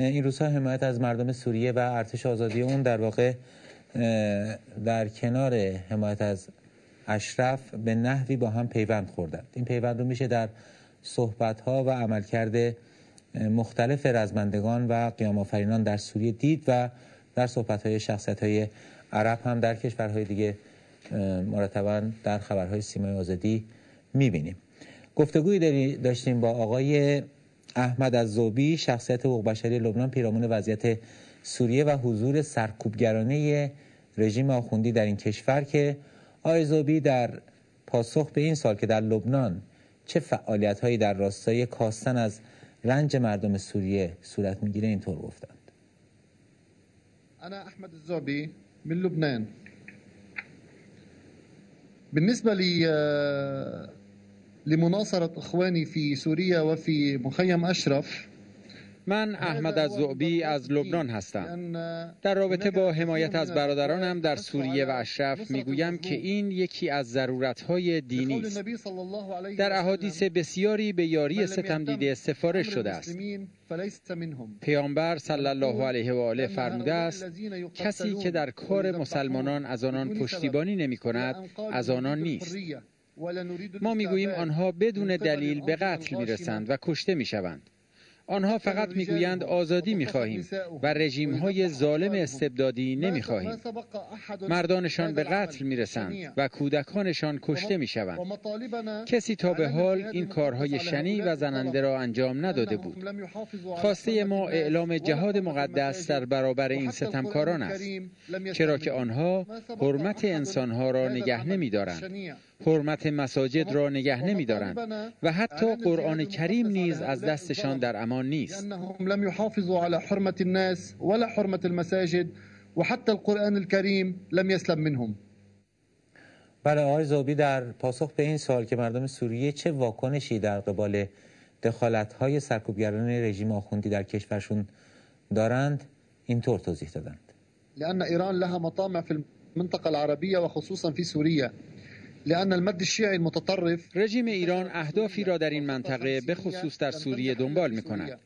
این روزها حمایت از مردم سوریه و ارتش آزادی اون در واقع در کنار حمایت از اشرف به نحوی با هم پیوند خوردند. این پیوند رو میشه در صحبت‌ها و عملکرد مختلف رزمندگان و قیام آفرینان در سوریه دید و در صحبت‌های شخصیت‌های عرب هم در کشورهای دیگه مرتباً در خبرهای سیمای آزادی می‌بینیم. گفتگویی داشتیم با آقای احمد الذوبی، شخصیت حقوق بشری لبنان، پیرامون وضعیت سوریه و حضور سرکوبگرانه رژیم آخوندی در این کشور، که آقای ذوبی در پاسخ به این سال که در لبنان چه فعالیت‌هایی در راستای کاستن از رنج مردم سوریه صورت میگیره اینطور گفتند: أنا أحمد الذوبي من لبنان. بالنسبة لمناصرة إخواني في سوريا وفي مخيم أشرف، من احمد الذوبی از لبنان هستم. در رابطه با حمایت از برادرانم در سوریه و اشرف میگویم که این یکی از ضرورت‌های دینی است. در احادیث بسیاری به یاری ستمدیده سفارش شده است. پیامبر صلی الله علیه و آله فرموده است کسی که در کار مسلمانان از آنان پشتیبانی نمی‌کند از آنان نیست. ما میگوییم آنها بدون دلیل به قتل میرسند و کشته میشوند. آنها فقط میگویند آزادی میخواهیم و رژیم‌های ظالم استبدادی نمیخواهیم. مردانشان به قتل میرسند و کودکانشان کشته میشوند. کسی تا به حال این کارهای شنیع و زننده را انجام نداده بود. خواسته ما اعلام جهاد مقدس در برابر این ستمکاران است، چرا که آنها حرمت انسانها را نگه نمیدارند، حرمت مساجد را نگه نمی‌دارند و حتی قرآن کریم نیز از دستشان در امان نیست. لم يحافظوا على حرمة الناس ولا حرمة المساجد وحتى القرآن الكريم لم يسلم منهم. بله، آقای ذوبی در پاسخ به این سوال که مردم سوریه چه واکنشی در قبال دخالت‌های سرکوبگران رژیم آخوندی در کشورشون دارند اینطور توضیح دادند: لأن إيران لها مطامع في المنطقة العربية وخصوصا في سوريا. لأن المد الشيعي المتطرف، رژیم ایران اهدافی را در این منطقه به خصوص در سوریه دنبال می‌کند.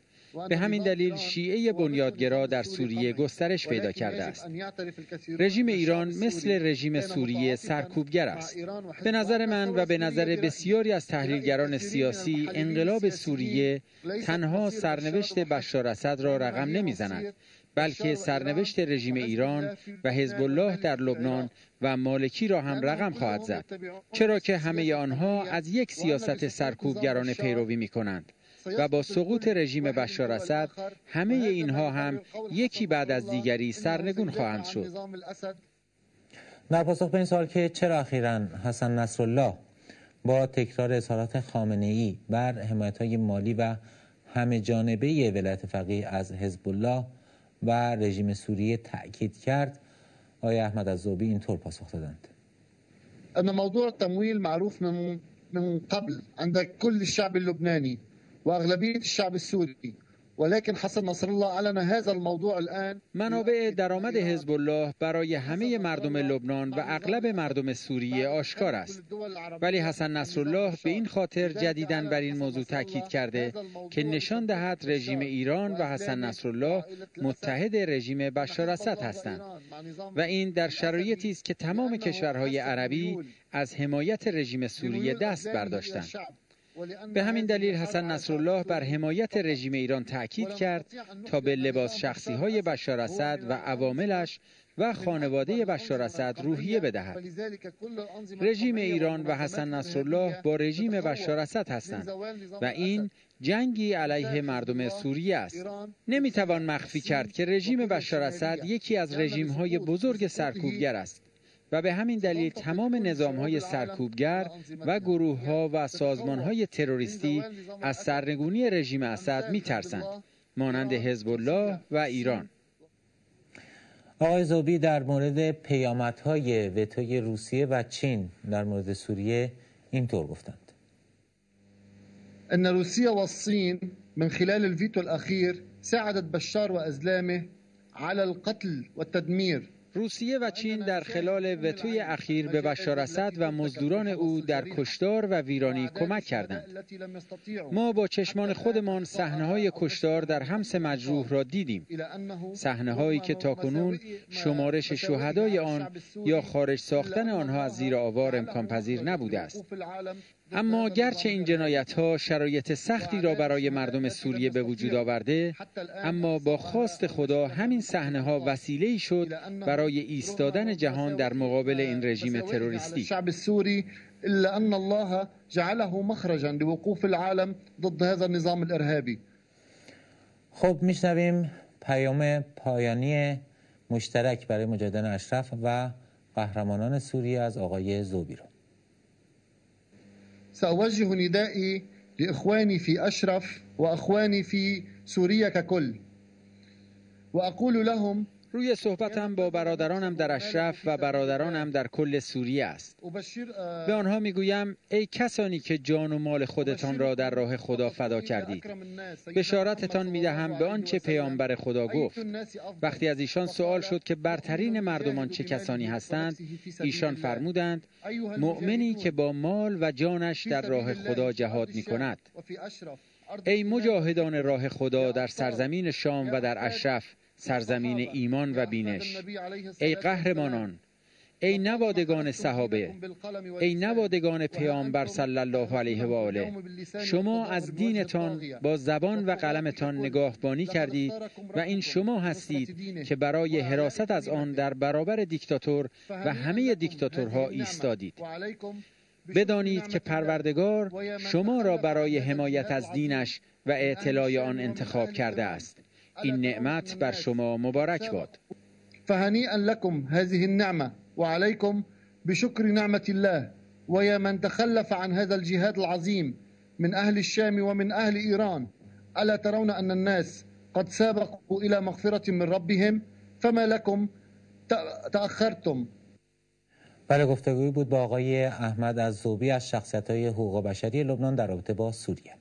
به همین دلیل شیعه بنیادگرا در سوریه گسترش پیدا کرده است. رژیم ایران مثل رژیم سوریه سرکوبگر است. به نظر من و به نظر بسیاری از تحلیلگران سیاسی، انقلاب سوریه تنها سرنوشت بشار اسد را رقم نمی‌زند، بلکه سرنوشت رژیم ایران و حزب الله در لبنان و مالکی را هم رقم خواهد زد، چرا که همه آنها از یک سیاست سرکوبگرانه پیروی می‌کنند و با سقوط رژیم بشار اسد همه اینها هم یکی بعد از دیگری سرنگون خواهند شد. در پاسخ به این سوال که چرا اخیراً حسن نصرالله با تکرار اظهارات خامنه‌ای بر حمایت‌های مالی و همه جانبه ولایت فقیه از حزب الله و رژیم سوریه تأکید کرد، آقای احمد الذوبی اینطور پاسخ دادند: أن موضوع التمويل معروف من قبل عند كل الشعب اللبناني وأغلبية الشعب السوري، ولكن حسن نصر الله علن هذا الموضوع الآن. منابع درآمد حزب الله برای همه مردم لبنان و اغلب مردم سوریه آشکار است، ولی حسن نصرالله به این خاطر جدیداً بر این موضوع تاکید کرده که نشان دهد رژیم ایران و حسن نصرالله متحد رژیم بشار اسد هستند و این در شرایطی است که تمام کشورهای عربی از حمایت رژیم سوریه دست برداشتند. به همین دلیل حسن نصرالله بر حمایت رژیم ایران تأکید کرد تا به لباس شخصی‌های بشار اسد و عواملش و خانواده بشار اسد روحیه بدهد. رژیم ایران و حسن نصرالله با رژیم بشار اسد هستند و این جنگی علیه مردم سوریه است. نمیتوان مخفی کرد که رژیم بشار اسد یکی از رژیم‌های بزرگ سرکوبگر است و به همین دلیل تمام نظام‌های سرکوبگر و گروه‌ها و سازمان‌های تروریستی از سرنگونی رژیم اسد می‌ترسند، مانند حزب الله و ایران. آقای ذوبی در مورد پیامدهای وتوی روسیه و چین در مورد سوریه اینطور گفتند: ان روسيا والصين من خلال الفيتو الأخير ساعدت بشار وأزلامه على القتل والتدمير روسیه و چین در خلال وتوی اخیر به بشار اسد و مزدوران او در کشتار و ویرانی کمک کردند. ما با چشمان خودمان صحنه‌های کشتار در حمص مجروح را دیدیم. صحنه‌هایی که تاکنون شمارش شهدای آن یا خارج ساختن آنها از زیر آوار امکان پذیر نبوده است. اما گرچه این جنایت‌ها شرایط سختی را برای مردم سوریه به وجود آورده، اما با خواست خدا همین صحنه‌ها وسیله‌ای شد برای ایستادن جهان در مقابل این رژیم تروریستی. الشعب السوري إلا أن الله جعله مخرجا لوقوف العالم ضد هذا النظام الإرهابي. خب میشنویم پیام پایانی مشترک برای مجاهدان اشرف و قهرمانان سوریه از آقای ذوبی رو. سأوجه ندائي لإخواني في أشرف وأخواني في سوريا ككل وأقول لهم روی صحبتم با برادرانم در اشرف و برادرانم در کل سوریه است. به آنها میگویم ای کسانی که جان و مال خودتان را در راه خدا فدا کردید، بشارتتان میدهم به آنچه پیامبر خدا گفت. وقتی از ایشان سوال شد که برترین مردمان چه کسانی هستند، ایشان فرمودند مؤمنی که با مال و جانش در راه خدا جهاد میکند. ای مجاهدان راه خدا در سرزمین شام و در اشرف، سرزمین ایمان و بینش، ای قهرمانان، ای نوادگان صحابه، ای نوادگان پیامبر صلی الله علیه و آله، شما از دینتان با زبان و قلمتان نگاهبانی کردید و این شما هستید که برای حراست از آن در برابر دیکتاتور و همه دیکتاتورها ایستادید. بدانید که پروردگار شما را برای حمایت از دینش و اعتلاء آن انتخاب کرده است. این نعمت بر شما مبارک باد. فهنيئا لكم هذه النعمة وعليكم بشكر نعمة الله. ويا من تخلف عن هذا الجهاد العظيم من أهل الشام ومن أهل إيران، ألا ترون أن الناس قد سابقوا إلى مغفرة من ربهم فما لكم تأخرتم. بله، گفتگویی بود با آقای احمد الذوبی از شخصیت‌های حقوق بشری لبنان در رابطه با سوریه.